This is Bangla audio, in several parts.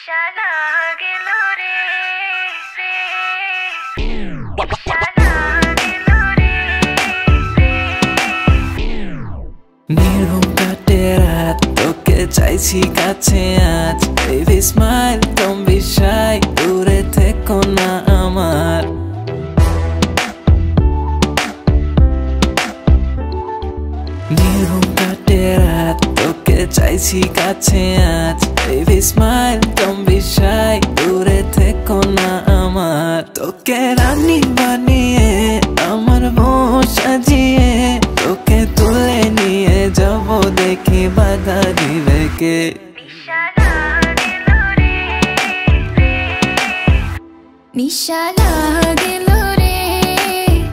নিশানা গেল রে নিশানা গেল রে নির্ঘুম কাটে রাত তোকে চাইছি কাছে আজ baby smile don't be shy দূরে থেকো না আমার নির্ঘুম কাটে রাত তোকে চাইছি কাছে আজ baby smile don't be shy দূরে থেকো না আমার তোকে রানী বানিয়ে আমার বউ সাজিয়ে তোকে তুলে নিয়ে যাব দেখি বাধা দিবে কে নিশানা গেল রে নিশানা গেল রে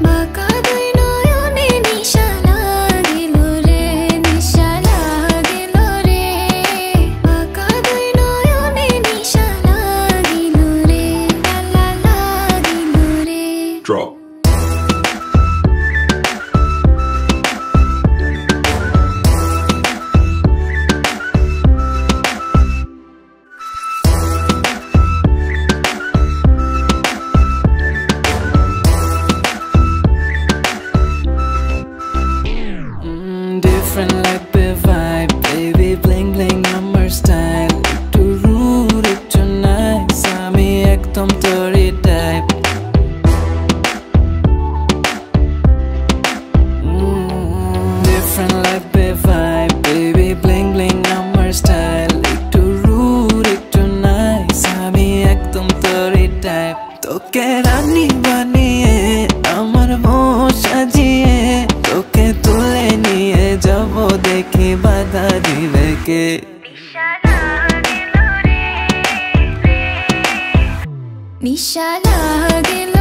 বাঁকা দুই নয়নে নিশানা গেল রে নিশানা গেল রে বাঁকা দুই নয়নে নিশানা গেল রে লা লা লা গেল রে Drop. Different like the vibe, baby bling bling আমার style একটু rude একটু nice আমি একদম তোরই type Different like the vibe, baby bling bling আমার style একটু rude একটু nice আমি একদম তোরই type তোকে রানী বানিয়ে আমার বউ সাজিয়ে তোকে তুলে নিয়ে যাব দেখি বাধা দিবে কে নিশানা গেল রে নিশানা গেল